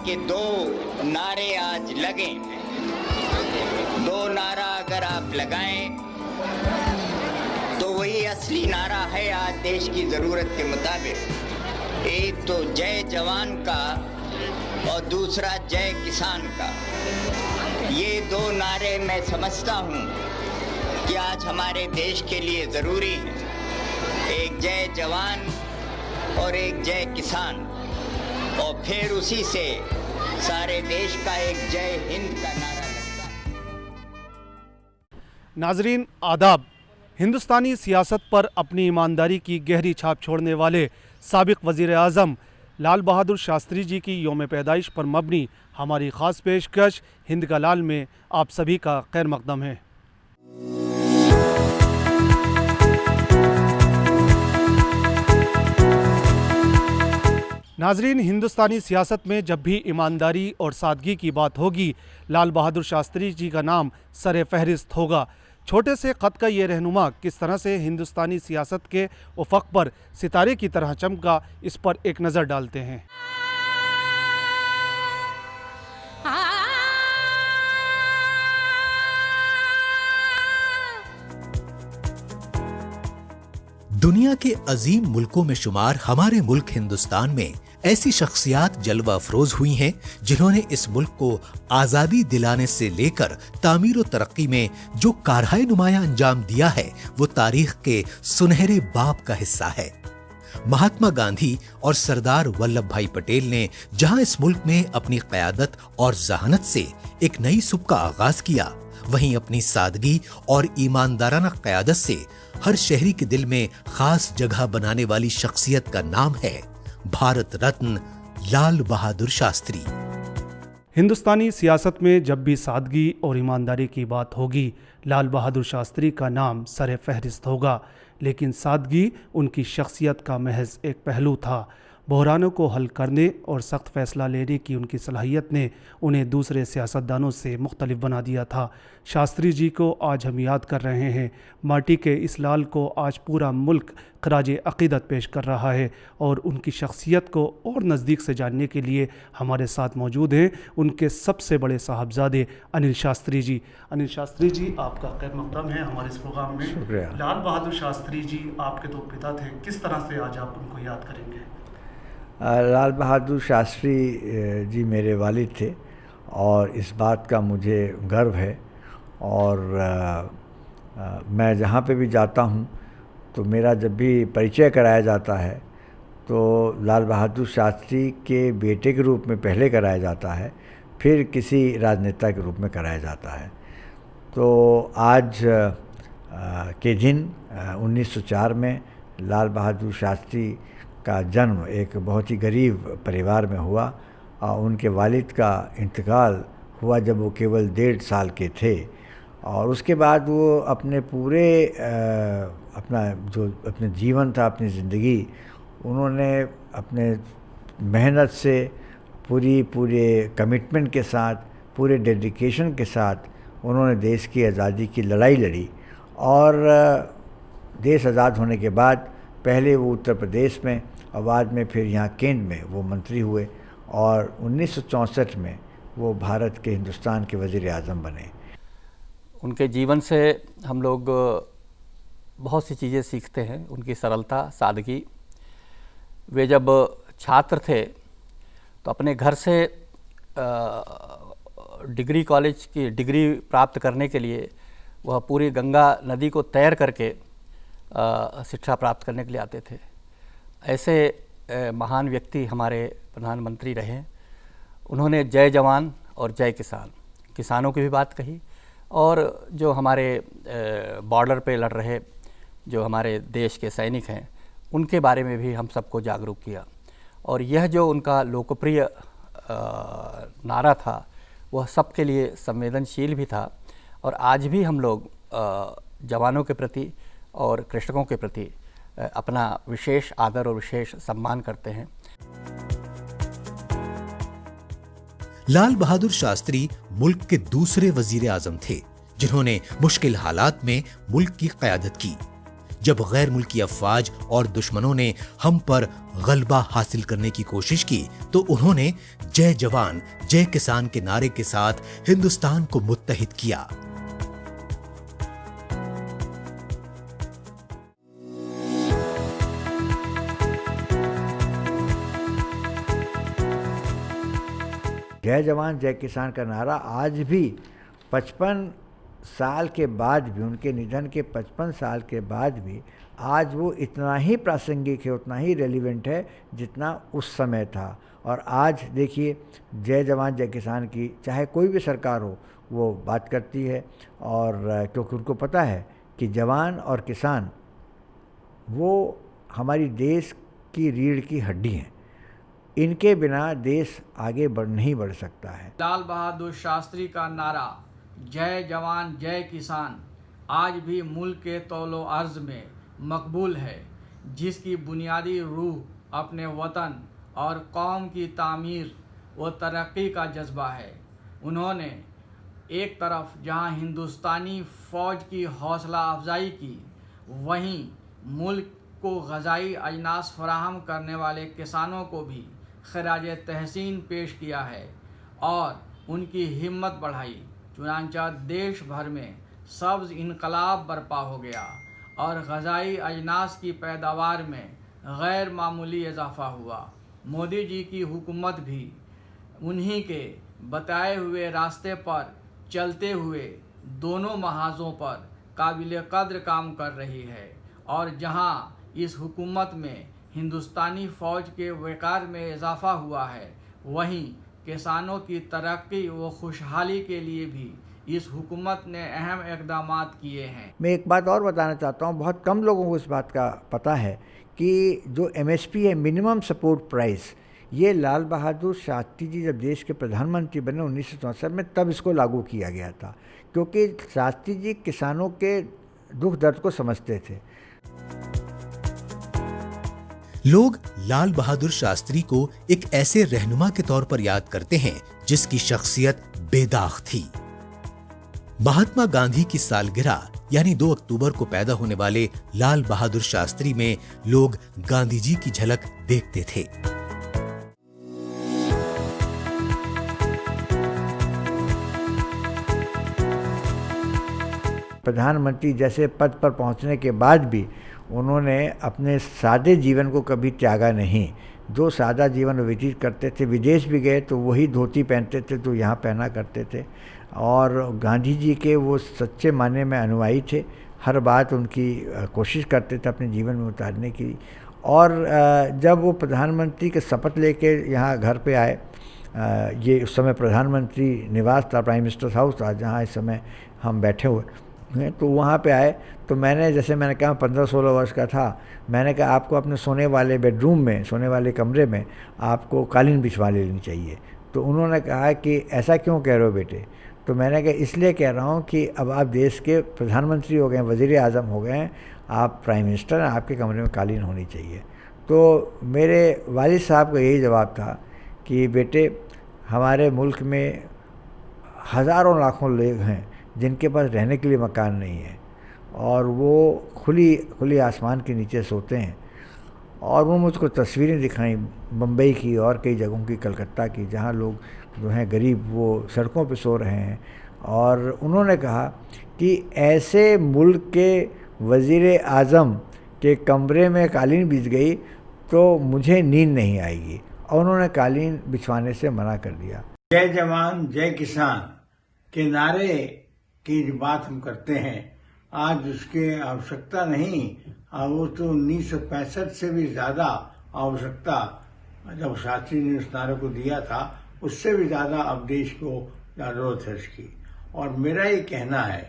के दो नारे आज लगे। दो नारा अगर आप लगाएं तो वही असली नारा है आज देश की जरूरत के मुताबिक। एक तो जय जवान का और दूसरा जय किसान का। ये दो नारे मैं समझता हूँ कि आज हमारे देश के लिए जरूरी है। एक जय जवान और एक जय किसान, और फिर उसी से सारे देश का एक जय हिंद का नारा लगता है। नाजरीन आदाब। हिंदुस्तानी सियासत पर अपनी ईमानदारी की गहरी छाप छोड़ने वाले साबिक वज़ीर आज़म लाल बहादुर शास्त्री जी की यौम पैदाइश पर मबनी हमारी ख़ास पेशकश हिंद का लाल में आप सभी का खैर मक़दम है। नाजरीन, हिंदुस्तानी सियासत में जब भी ईमानदारी और सादगी की बात होगी, लाल बहादुर शास्त्री जी का नाम सर फहरिस्त होगा। छोटे से ख़त का ये रहनुमा किस तरह से हिंदुस्तानी सियासत के उफ़क़ पर सितारे की तरह चमका, इस पर एक नज़र डालते हैं। दुनिया के अजीम मुल्कों में शुमार हमारे मुल्क हिंदुस्तान में ऐसी शख्सियात जलवा अफरोज हुई हैं जिन्होंने इस मुल्क को आजादी दिलाने से लेकर तामीर और तरक्की में जो कारहाय नुमाया अंजाम दिया है वो तारीख के सुनहरे बाब का हिस्सा है। महात्मा गांधी और सरदार वल्लभ भाई पटेल ने जहां इस मुल्क में अपनी क़यादत और जहानत से एक नई सुबह का आगाज किया, वहीं अपनी सादगी और ईमानदाराना क़यादत से हर शहरी के दिल में खास जगह बनाने वाली शख्सियत का नाम है भारत रत्न लाल बहादुर शास्त्री। हिंदुस्तानी सियासत में जब भी सादगी और ईमानदारी की बात होगी, लाल बहादुर शास्त्री का नाम सर फहरिस्त होगा। लेकिन सादगी उनकी शख्सियत का महज एक पहलू था। बहरानों को हल करने और सख्त फ़ैसला लेने की उनकी सलाहियत ने उन्हें दूसरे सियासतदानों से मुख्तलिफ बना दिया था। शास्त्री जी को आज हम याद कर रहे हैं। माटी के इस लाल को आज पूरा मुल्क खराज अक़ीदत पेश कर रहा है, और उनकी शख्सियत को और नज़दीक से जानने के लिए हमारे साथ मौजूद हैं उनके सबसे बड़े साहबजादे अनिल शास्त्री जी। अनिल शास्त्री जी, आपका खैर मक़दम है हमारे इस प्रोग्राम में। शुक्रिया। लाल बहादुर शास्त्री जी आपके दो पिता थे, किस तरह से आज आप उनको याद करेंगे? लाल बहादुर शास्त्री जी मेरे वालिद थे, और इस बात का मुझे गर्व है। और मैं जहाँ पे भी जाता हूँ तो मेरा जब भी परिचय कराया जाता है तो लाल बहादुर शास्त्री के बेटे के रूप में पहले कराया जाता है, फिर किसी राजनेता के रूप में कराया जाता है। तो आज के दिन 1904 में लाल बहादुर शास्त्री का जन्म एक बहुत ही गरीब परिवार में हुआ, और उनके वालिद का इंतकाल हुआ जब वो केवल 1.5 साल के थे। और उसके बाद वो अपने पूरे अपने जीवन था, अपनी ज़िंदगी, उन्होंने अपने मेहनत से पूरे कमिटमेंट के साथ, पूरे डेडिकेशन के साथ उन्होंने देश की आज़ादी की लड़ाई लड़ी। और देश आज़ाद होने के बाद पहले वो उत्तर प्रदेश में और बाद में फिर यहाँ केंद्र में वो मंत्री हुए, और 1964 में वो भारत के हिंदुस्तान के वज़ीर आज़म बने। उनके जीवन से हम लोग बहुत सी चीज़ें सीखते हैं। उनकी सरलता, सादगी। वे जब छात्र थे तो अपने घर से डिग्री कॉलेज की डिग्री प्राप्त करने के लिए वह पूरी गंगा नदी को तैर करके शिक्षा प्राप्त करने के लिए आते थे। ऐसे महान व्यक्ति हमारे प्रधानमंत्री रहे। उन्होंने जय जवान और जय किसान, किसानों की भी बात कही, और जो हमारे बॉर्डर पे लड़ रहे जो हमारे देश के सैनिक हैं उनके बारे में भी हम सबको जागरूक किया। और यह जो उनका लोकप्रिय नारा था वह सबके लिए संवेदनशील भी था, और आज भी हम लोग जवानों के प्रति और कृषकों के प्रति अपना विशेष आदर और विशेष सम्मान करते हैं। लाल बहादुर शास्त्री मुल्क के दूसरे वजीर आजम थे जिन्होंने मुश्किल हालात में मुल्क की क़यादत की। जब गैर मुल्की अफवाज और दुश्मनों ने हम पर गलबा हासिल करने की कोशिश की तो उन्होंने जय जवान जय किसान के नारे के साथ हिंदुस्तान को मुत्तहिद किया। जय जवान जय किसान का नारा आज भी 55 साल के बाद भी, उनके निधन के 55 साल के बाद भी आज वो इतना ही प्रासंगिक है, उतना ही रेलिवेंट है जितना उस समय था। और आज देखिए जय जवान जय किसान की चाहे कोई भी सरकार हो वो बात करती है, और क्योंकि उनको पता है कि जवान और किसान वो हमारी देश की रीढ़ की हड्डी हैं, इनके बिना देश आगे नहीं बढ़ सकता है। लाल बहादुर शास्त्री का नारा जय जवान जय किसान आज भी मुल्क के तौलो अर्ज में मकबूल है, जिसकी बुनियादी रूह अपने वतन और कौम की तामीर व तरक्की का जज्बा है। उन्होंने एक तरफ जहां हिंदुस्तानी फ़ौज की हौसला अफजाई की, वहीं मुल्क को ग़ज़ाई अजनास फराहम करने वाले किसानों को भी खराज तहसीन पेश किया है और उनकी हिम्मत बढ़ाई। चुनांचा देश भर में सब्ज़ इनकलाब बर्पा हो गया और ग़ज़ाई अजनास की पैदावार में गैर मामूली इजाफ़ा हुआ। मोदी जी की हुकूमत भी उन्हीं के बताए हुए रास्ते पर चलते हुए दोनों महाजों पर काबिल कद्र काम कर रही है, और जहां इस हुकूमत में हिंदुस्तानी फ़ौज के वक़ार में इजाफ़ा हुआ है, वहीं किसानों की तरक्की व खुशहाली के लिए भी इस हुकूमत ने अहम इक़दाम किए हैं। मैं एक बात और बताना चाहता हूँ, बहुत कम लोगों को इस बात का पता है कि जो MSP है, मिनिमम सपोर्ट प्राइस, ये लाल बहादुर शास्त्री जी जब देश के प्रधानमंत्री बने 1964 में, तब इसको लागू किया गया था, क्योंकि शास्त्री जी किसानों के दुख दर्द को समझते थे। लोग लाल बहादुर शास्त्री को एक ऐसे रहनुमा के तौर पर याद करते हैं जिसकी शख्सियत बेदाग थी। महात्मा गांधी की सालगिरह यानी 2 अक्टूबर को पैदा होने वाले लाल बहादुर शास्त्री में लोग गांधी जी की झलक देखते थे। प्रधानमंत्री जैसे पद पर पहुंचने के बाद भी उन्होंने अपने सादे जीवन को कभी त्यागा नहीं। जो सादा जीवन व्यतीत करते थे, विदेश भी गए तो वही धोती पहनते थे तो यहाँ पहना करते थे, और गांधी जी के वो सच्चे मायने में अनुयायी थे। हर बात उनकी कोशिश करते थे अपने जीवन में उतारने की। और जब वो प्रधानमंत्री के शपथ लेके यहाँ घर पे आए, ये उस समय प्रधानमंत्री निवास था, प्राइम मिनिस्टर्स हाउस था जहाँ इस समय हम बैठे हुए हैं, तो वहाँ पे आए तो जैसे मैंने कहा 15-16 वर्ष का था, मैंने कहा आपको अपने सोने वाले बेडरूम में, सोने वाले कमरे में आपको कालीन बिछवा लेनी चाहिए। तो उन्होंने कहा कि ऐसा क्यों कह रहे हो बेटे? तो मैंने कहा इसलिए कह रहा हूँ कि अब आप देश के प्रधानमंत्री हो गए हैं, वज़ीर आज़म हो गए हैं, आप प्राइम मिनिस्टर हैं, आपके कमरे में कालीन होनी चाहिए। तो मेरे वालिद साहब का यही जवाब था कि बेटे, हमारे मुल्क में हज़ारों लाखों लोग हैं जिनके पास रहने के लिए मकान नहीं है, और वो खुली आसमान के नीचे सोते हैं। और वो मुझको तस्वीरें दिखाई बम्बई की और कई जगहों की, कलकत्ता की, जहाँ लोग जो हैं गरीब वो सड़कों पे सो रहे हैं। और उन्होंने कहा कि ऐसे मुल्क के वज़ीर आज़म के कमरे में कालीन बिछ गई तो मुझे नींद नहीं आएगी, और उन्होंने कालीन बिछवाने से मना कर दिया। जय जवान जय किसान के नारे की जो बात हम करते हैं, आज उसकी आवश्यकता नहीं, वो तो 1965 से भी ज़्यादा आवश्यकता जब शास्त्री ने उस नारे को दिया था, उससे भी ज़्यादा अब देश को ज़रूरत है इसकी। और मेरा ये कहना है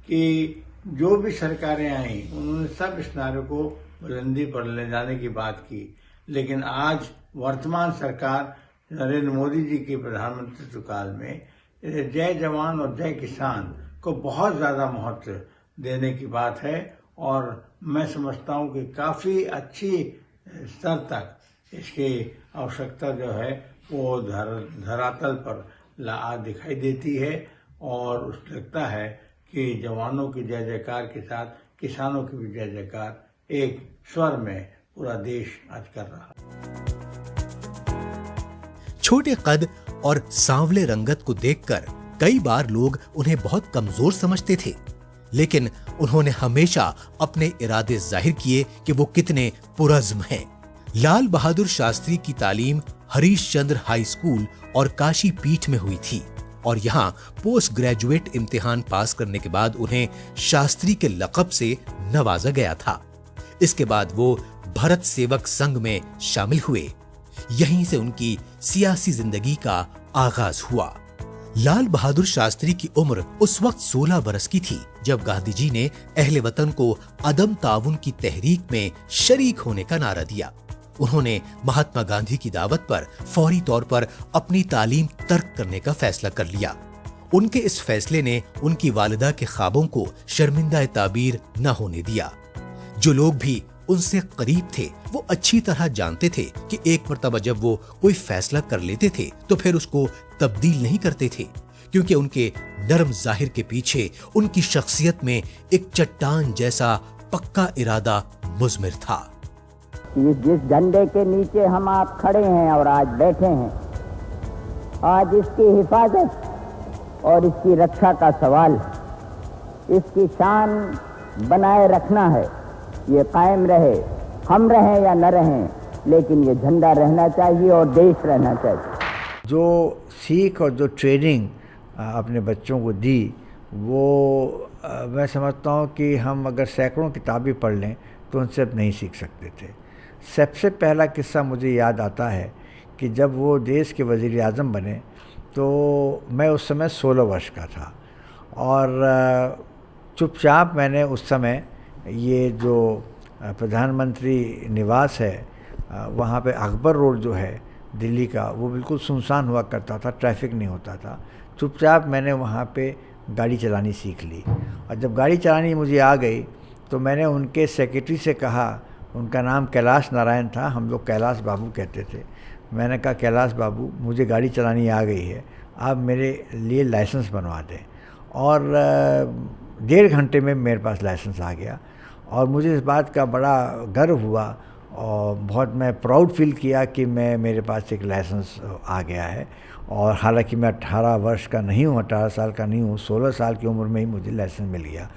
कि जो भी सरकारें आई उन्होंने सब इस नारे को बुलंदी पर ले जाने की बात की, लेकिन आज वर्तमान सरकार नरेंद्र मोदी जी के प्रधानमंत्रित्व काल में जय जवान और जय किसान को बहुत ज़्यादा महत्व देने की बात है। और मैं समझता हूँ कि काफ़ी अच्छी स्तर तक इसकी आवश्यकता जो है वो धरातल पर दिखाई देती है, और लगता है कि जवानों की जय जयकार के साथ किसानों की भी जय जयकार एक स्वर में पूरा देश आज कर रहा है। छोटे कद और सांवले रंगत को देखकर कई बार लोग उन्हें बहुत कमजोर समझते थे, लेकिन उन्होंने हमेशा अपने इरादे जाहिर किए कि वो कितने पुरज़्म हैं। लाल बहादुर शास्त्री की तालीम हरीश चंद्र हाई स्कूल और काशी पीठ में हुई थी और यहाँ पोस्ट ग्रेजुएट इम्तिहान पास करने के बाद उन्हें शास्त्री के लक़ब से नवाजा गया था। इसके बाद वो भरत सेवक संघ में शामिल हुए। यहीं से उनकी सियासी जिंदगी का आगाज हुआ। लाल बहादुर शास्त्री की उम्र उस वक्त 16 बरस की थी जब गांधी जी ने अहले वतन को अदम ताउन की तहरीक में शरीक होने का नारा दिया। उन्होंने महात्मा गांधी की दावत पर फौरी तौर पर अपनी तालीम तर्क करने का फैसला कर लिया। उनके इस फैसले ने उनकी वालिदा के ख्वाबों को शर्मिंदा ताबीर न होने दिया। जो लोग भी उनसे करीब थे वो अच्छी तरह जानते थे कि एक मर्तबा जब वो कोई फैसला कर लेते थे तो फिर उसको तब्दील नहीं करते थे, क्योंकि उनके नरम जाहिर के पीछे उनकी शख्सियत में एक चट्टान जैसा पक्का इरादा मुज़मिर था। जिस झंडे के नीचे हम आप खड़े हैं और आज बैठे हैं, आज इसकी हिफाजत और इसकी रक्षा का सवाल, इसकी शान बनाए रखना है। ये कायम रहे, हम रहें या न रहें, लेकिन ये झंडा रहना चाहिए और देश रहना चाहिए। जो सीख और जो ट्रेनिंग अपने बच्चों को दी वो मैं समझता हूँ कि हम अगर सैकड़ों किताबें पढ़ लें तो उनसे अब नहीं सीख सकते थे। सबसे पहला किस्सा मुझे याद आता है कि जब वो देश के वज़ीर आज़म बने तो मैं उस समय 16 वर्ष का था और चुपचाप मैंने उस समय ये जो प्रधानमंत्री निवास है वहाँ पे अकबर रोड जो है दिल्ली का, वो बिल्कुल सुनसान हुआ करता था, ट्रैफिक नहीं होता था। चुपचाप मैंने वहाँ पे गाड़ी चलानी सीख ली और जब गाड़ी चलानी मुझे आ गई तो मैंने उनके सेक्रेटरी से कहा, उनका नाम कैलाश नारायण था, हम लोग कैलाश बाबू कहते थे। मैंने कहा कैलाश बाबू मुझे गाड़ी चलानी आ गई है, आप मेरे लिए लाइसेंस बनवा दें। और 1.5 घंटे में मेरे पास लाइसेंस आ गया और मुझे इस बात का बड़ा गर्व हुआ और बहुत मैं प्राउड फील किया कि मेरे पास एक लाइसेंस आ गया है। और हालांकि मैं 18 वर्ष का नहीं हूँ, 18 साल का नहीं हूँ, 16 साल की उम्र में ही मुझे लाइसेंस मिल गया।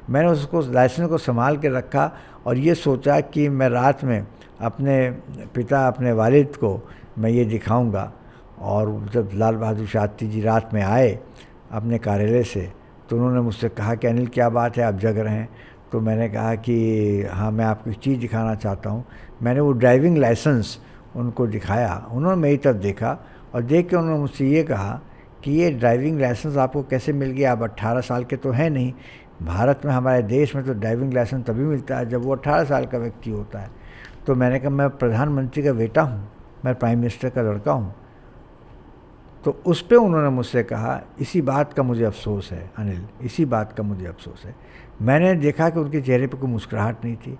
मैंने उसको लाइसेंस को संभाल के रखा और ये सोचा कि मैं रात में अपने पिता, अपने वालिद को मैं ये दिखाऊंगा। और जब लाल बहादुर शास्त्री जी रात में आए अपने कार्यालय से तो उन्होंने मुझसे कहा कि अनिल क्या बात है, आप जग रहे हैं? तो मैंने कहा कि हाँ मैं आपको एक चीज़ दिखाना चाहता हूँ। मैंने वो ड्राइविंग लाइसेंस उनको दिखाया, उन्होंने मेरी तरफ देखा और देख के उन्होंने मुझसे ये कहा कि ये ड्राइविंग लाइसेंस आपको कैसे मिल गया, आप 18 साल के तो हैं नहीं। भारत में, हमारे देश में तो ड्राइविंग लाइसेंस तभी मिलता है जब वो 18 साल का व्यक्ति होता है। तो मैंने कहा मैं प्रधानमंत्री का बेटा हूँ, मैं प्राइम मिनिस्टर का लड़का हूँ। तो उस पर उन्होंने मुझसे कहा इसी बात का मुझे अफसोस है अनिल, इसी बात का मुझे अफसोस है। मैंने देखा कि उनके चेहरे पर कोई मुस्कुराहट नहीं थी,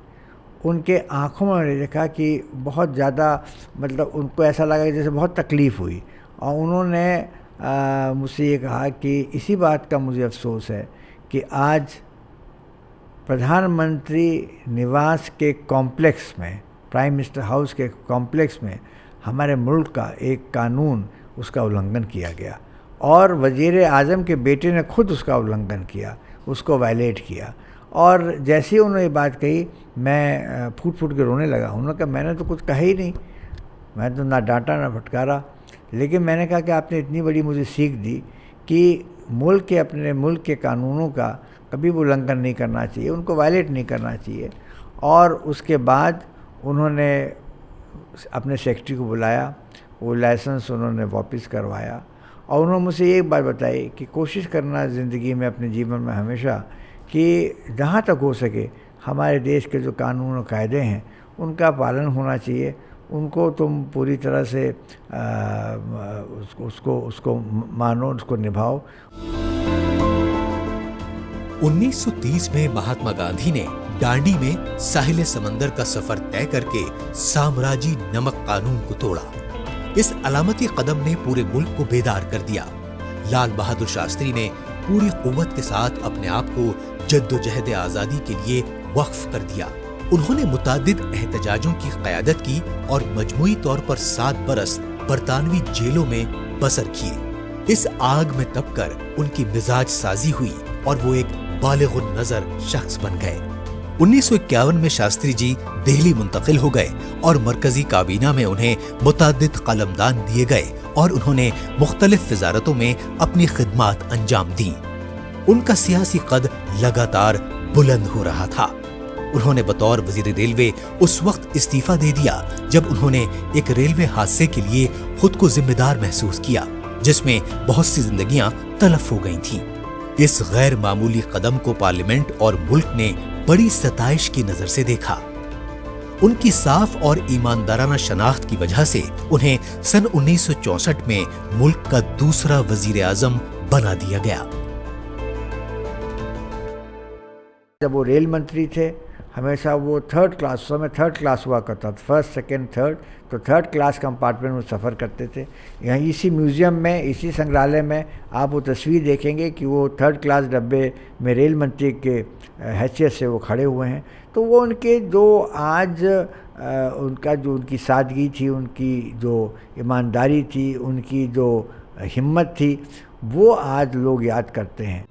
उनके आँखों में मैंने देखा कि बहुत ज़्यादा मतलब उनको ऐसा लगा जैसे बहुत तकलीफ़ हुई। और उन्होंने मुझसे ये कहा कि इसी बात का मुझे अफसोस है कि आज प्रधानमंत्री निवास के कॉम्प्लेक्स में, प्राइम मिनिस्टर हाउस के कॉम्प्लेक्स में हमारे मुल्क का एक कानून, उसका उल्लंघन किया गया और वज़ीर आज़म के बेटे ने खुद उसका उल्लंघन किया, उसको वायलेट किया। और जैसे ही उन्होंने ये बात कही मैं फूट फूट के रोने लगा। उन्होंने कहा मैंने तो कुछ कहा ही नहीं, मैं तो ना डांटा ना फटकारा। लेकिन मैंने कहा कि आपने इतनी बड़ी मुझे सीख दी कि मुल्क के, अपने मुल्क के कानूनों का कभी भी उल्लंघन नहीं करना चाहिए, उनको वायलेट नहीं करना चाहिए। और उसके बाद उन्होंने अपने सेक्रेटरी को बुलाया, वो लाइसेंस उन्होंने वापस करवाया और उन्होंने मुझे एक बात बताई कि कोशिश करना ज़िंदगी में, अपने जीवन में हमेशा, कि जहाँ तक हो सके हमारे देश के जो कानून और कायदे हैं उनका पालन होना चाहिए, उनको तुम पूरी तरह से उसको मानो, उसको निभाओ। 1930 में महात्मा गांधी ने दांडी में साहिल समंदर का सफर तय करके साम्राज्य नमक कानून को तोड़ा। इस अलामती कदम ने पूरे मुल्क को बेदार कर दिया। लाल बहादुर शास्त्री ने पूरी कुव्वत के साथ अपने आप को जद्दोजहद आजादी के लिए वक्फ कर दिया। उन्होंने मुतादिद एहतजाजों की क़यादत की और मजमूई तौर पर 7 बरस बरतानवी जेलों में बसर किए। इस आग में तपकर उनकी मिजाज साजी हुई और वो एक बालिगुन नजर शख्स बन गए। 1951 में शास्त्री जी दिल्ली मुंतकिल हो गए और मरकजी काबीना में उन्हें मुतादिद कलमदान दिए गए और उन्होंने मुख्तलिफ वजारतों में अपनी खिदमात अंजाम दी। उनका सियासी कद लगातार बुलंद हो रहा था। उन्होंने बतौर वजीर रेलवे उस वक्त इस्तीफा दे दिया जब उन्होंने एक रेलवे हादसे के लिए खुद को जिम्मेदार महसूस किया जिसमें बहुत सी जिंदगियां तलफ हो गई थीं। इस गैर मामूली कदम को पार्लियामेंट और मुल्क ने बड़ी सताइश की नजर से देखा। उनकी साफ और ईमानदाराना शनाख्त की वजह से उन्हें सन 1964 में मुल्क का दूसरा वजीर आजम बना दिया गया। जब वो रेल मंत्री थे हमेशा वो थर्ड क्लास, उस समय थर्ड क्लास हुआ करता था, फर्स्ट सेकंड थर्ड, तो थर्ड क्लास कंपार्टमेंट में सफ़र करते थे। यहाँ इसी म्यूज़ियम में, इसी संग्रहालय में आप वो तस्वीर देखेंगे कि वो थर्ड क्लास डब्बे में रेल मंत्री के हैसियत से वो खड़े हुए हैं। तो वो उनके जो आज उनकी सादगी थी, उनकी जो ईमानदारी थी, उनकी जो हिम्मत थी, वो आज लोग याद करते हैं।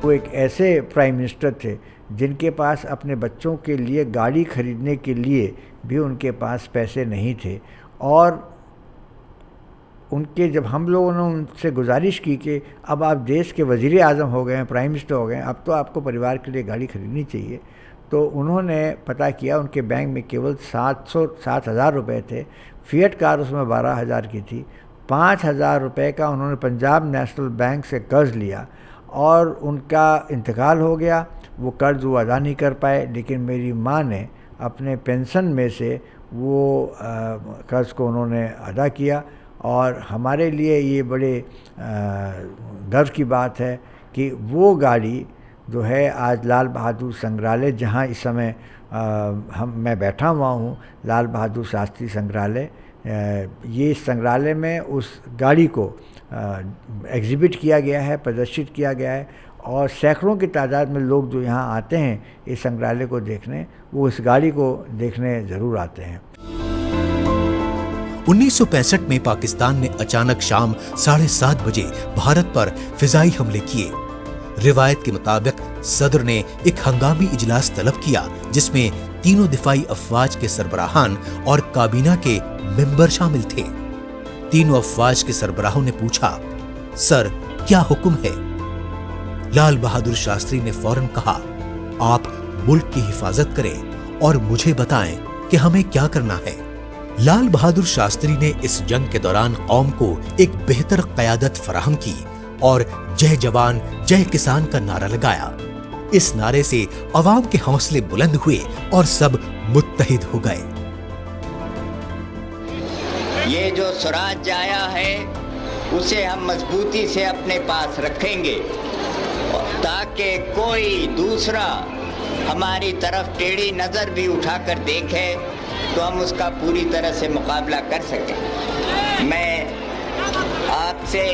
वो एक ऐसे प्राइम मिनिस्टर थे जिनके पास अपने बच्चों के लिए गाड़ी खरीदने के लिए भी उनके पास पैसे नहीं थे और उनके जब हम लोगों ने उनसे गुजारिश की कि अब आप देश के वज़ीर आज़म हो गए हैं, प्राइम मिनिस्टर हो गए हैं, अब तो आपको परिवार के लिए गाड़ी खरीदनी चाहिए, तो उन्होंने पता किया उनके बैंक में केवल 7,000 रुपये थे। फिएट कार उसमें 12,000 की थी। 5,000 रुपये का उन्होंने पंजाब नेशनल बैंक से कर्ज़ लिया और उनका इंतकाल हो गया। वो कर्ज़ वो अदा नहीं कर पाए, लेकिन मेरी माँ ने अपने पेंशन में से वो कर्ज़ को उन्होंने अदा किया और हमारे लिए ये बड़े गर्व की बात है कि वो गाड़ी जो है आज लाल बहादुर संग्रहालय, जहाँ इस समय मैं बैठा हुआ हूँ, लाल बहादुर शास्त्री संग्रहालय, ये संग्रहालय में उस गाड़ी को एग्ज़िबिट किया गया है, प्रदर्शित किया गया है और सैकड़ों की तादाद में लोग जो यहाँ आते हैं इस संग्रहालय को देखने, वो इस गाड़ी को देखने ज़रूर आते हैं। 1965 में पाकिस्तान ने अचानक शाम 7:30 बजे भारत पर फिजाई हमले किए। रिवायत के मुताबिक सदर ने एक हंगामी इजलास तलब किया जिसमें तीनों दिफाई अफवाज के सरबराहान और काबीना के मेंबर शामिल थे। तीनों अफवाज के सरबराहों ने पूछा, सर क्या हुक्म है? लाल बहादुर शास्त्री ने फौरन कहा, आप मुल्क की हिफाजत करें और मुझे बताएं कि हमें क्या करना है। लाल बहादुर शास्त्री ने इस जंग के दौरान कौम को एक बेहतर क़यादत फराहम की और जय जवान जय किसान का नारा लगाया। इस नारे से अवाम के हौसले बुलंद हुए और सब मुत्तहिद हो गए। ये जो स्वराज आया है उसे हम मजबूती से अपने पास रखेंगे ताकि कोई दूसरा हमारी तरफ टेढ़ी नज़र भी उठाकर देखे तो हम उसका पूरी तरह से मुकाबला कर सकें। मैं आपसे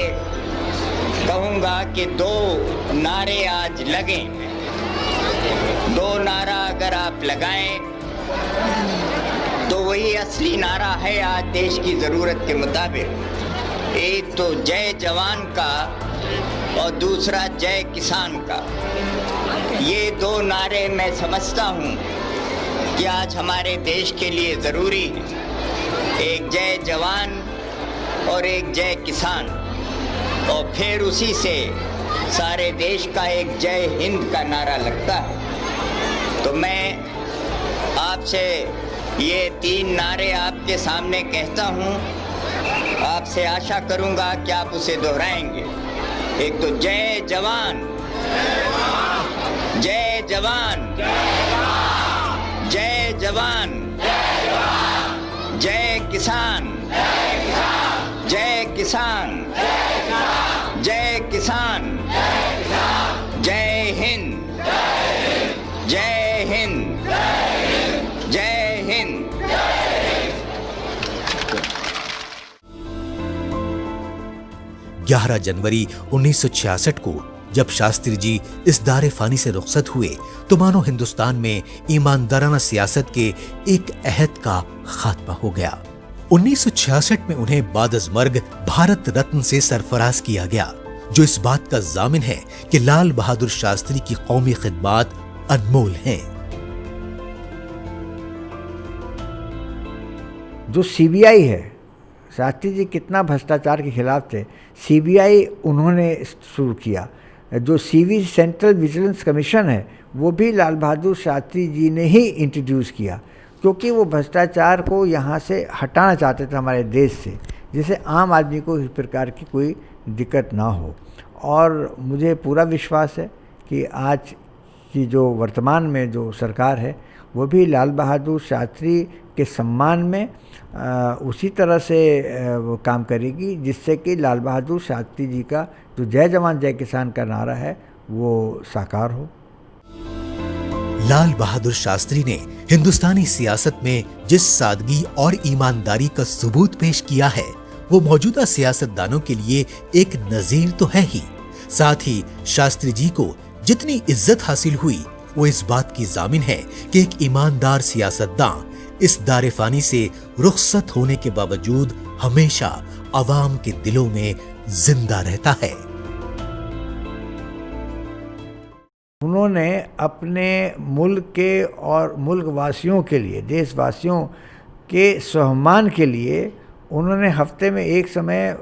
कहूँगा कि 2 नारे आज लगें। 2 नारा अगर आप लगाएं तो वही असली नारा है आज देश की ज़रूरत के मुताबिक। एक तो जय जवान का और दूसरा जय किसान का। ये 2 नारे मैं समझता हूँ कि आज हमारे देश के लिए ज़रूरी है। एक जय जवान और एक जय किसान, और फिर उसी से सारे देश का एक जय हिंद का नारा लगता है। तो मैं आपसे ये 3 नारे आपके सामने कहता हूँ, आपसे आशा करूँगा कि आप उसे दोहराएंगे। एक तो जय जवान, जय जवान, जय जवान, जय किसान, जय किसान, जय किसान, जय हिंद, जय हिंद, जय हिंद। 11 जनवरी 1966 को जब शास्त्री जी इस दारे फानी से रुखसत हुए तो मानो हिंदुस्तान में ईमानदाराना सियासत के एक अहद का खात्मा हो गया। 1966 में उन्हें बादज मर्ग भारत रत्न से सरफराज किया गया, जो इस बात का जामिन है कि लाल बहादुर शास्त्री की कौमी खिदमात अनमोल हैं। जो सीबीआई है, शास्त्री जी कितना भ्रष्टाचार के खिलाफ थे, सीबीआई उन्होंने शुरू किया। जो सीवी सेंट्रल विजिलेंस कमीशन है वो भी लाल बहादुर शास्त्री जी ने ही इंट्रोड्यूस किया, क्योंकि वो भ्रष्टाचार को यहाँ से हटाना चाहते थे हमारे देश से, जिससे आम आदमी को इस प्रकार की कोई दिक्कत ना हो। और मुझे पूरा विश्वास है कि आज की जो वर्तमान में जो सरकार है वो भी लाल बहादुर शास्त्री के सम्मान में उसी तरह से वो काम करेगी, जिससे कि लाल बहादुर शास्त्री जी का जो जय जवान जय किसान का नारा है वो साकार हो। लाल बहादुर शास्त्री ने हिंदुस्तानी सियासत में जिस सादगी और ईमानदारी का सबूत पेश किया है वो मौजूदा सियासतदानों के लिए एक नजीर तो है ही, साथ ही शास्त्री जी को जितनी इज्जत हासिल हुई वो इस बात की जामिन है कि एक ईमानदार सियासतदान इस दारे फानी से रुखसत होने के बावजूद हमेशा अवाम के दिलों में जिंदा रहता है। उन्होंने अपने मुल्क के और मुल्क वासियों के लिए, देशवासियों के सम्मान के लिए उन्होंने हफ्ते में एक समय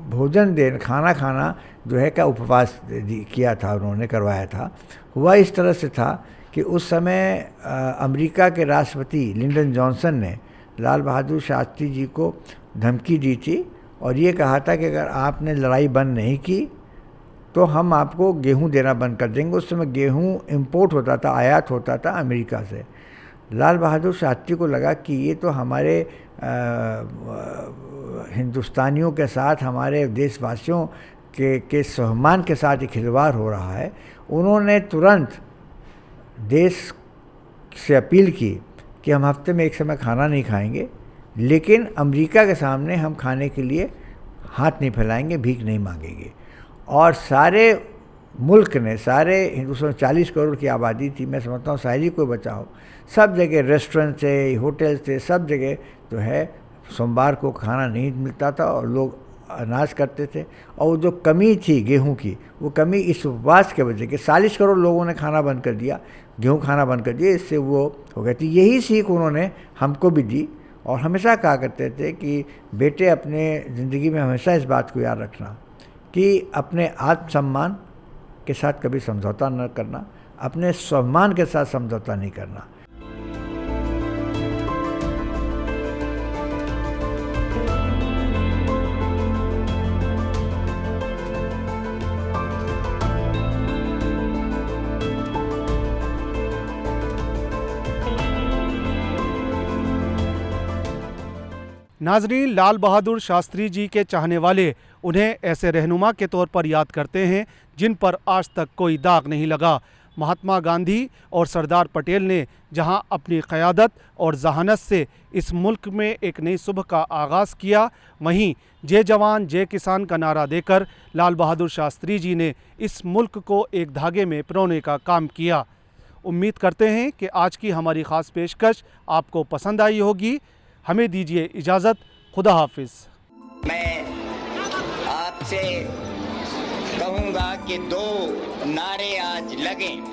भोजन देना, खाना खाना जो है का उपवास किया था, उन्होंने करवाया था। हुआ इस तरह से था कि उस समय अमेरिका के राष्ट्रपति लिंडन जॉनसन ने लाल बहादुर शास्त्री जी को धमकी दी थी और ये कहा था कि अगर आपने लड़ाई बंद नहीं की तो हम आपको गेहूं देना बंद कर देंगे। उस समय गेहूं इंपोर्ट होता था, आयात होता था अमेरिका से। लाल बहादुर शास्त्री को लगा कि ये तो हमारे हिंदुस्तानियों के साथ, हमारे देशवासियों के सम्मान के साथ ही खिलवाड़ हो रहा है। उन्होंने तुरंत देश से अपील की कि हम हफ्ते में एक समय खाना नहीं खाएंगे, लेकिन अमेरिका के सामने हम खाने के लिए हाथ नहीं फैलाएंगे, भीख नहीं मांगेंगे। और सारे मुल्क ने, सारे हिंदुस्तान 40 करोड़ की आबादी थी, मैं समझता हूँ शायद ही कोई बचा हो, सब जगह रेस्टोरेंट थे, होटल थे, सब जगह जो है सोमवार को खाना नहीं मिलता था और लोग अनाज करते थे। और जो कमी थी गेहूं की, वो कमी इस उपवास के वजह के 40 करोड़ लोगों ने खाना बंद कर दिया, गेहूं खाना बंद कर दिया, इससे वो हो गई थी। यही सीख उन्होंने हमको भी दी और हमेशा कहा करते थे कि बेटे अपने ज़िंदगी में हमेशा इस बात को याद रखना कि अपने आत्मसम्मान के साथ कभी समझौता न करना, अपने सम्मान के साथ समझौता नहीं करना। नाजरीन, लाल बहादुर शास्त्री जी के चाहने वाले उन्हें ऐसे रहनुमा के तौर पर याद करते हैं जिन पर आज तक कोई दाग नहीं लगा। महात्मा गांधी और सरदार पटेल ने जहां अपनी क़यादत और जहानत से इस मुल्क में एक नई सुबह का आगाज़ किया, वहीं जय जवान जय किसान का नारा देकर लाल बहादुर शास्त्री जी ने इस मुल्क को एक धागे में पिरोने का काम किया। उम्मीद करते हैं कि आज की हमारी ख़ास पेशकश आपको पसंद आई होगी। हमें दीजिए इजाज़त। खुदा हाफिज़। मैं आपसे कहूँगा कि 2 नारे आज लगें।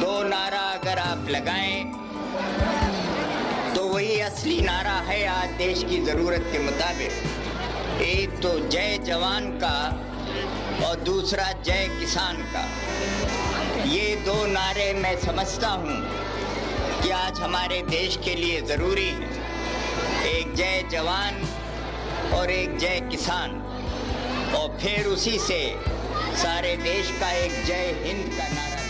2 नारा अगर आप लगाएं तो वही असली नारा है आज देश की ज़रूरत के मुताबिक। एक तो जय जवान का और दूसरा जय किसान का। ये 2 नारे मैं समझता हूँ कि आज हमारे देश के लिए ज़रूरी है। एक जय जवान और एक जय किसान, और फिर उसी से सारे देश का एक जय हिंद का नारा।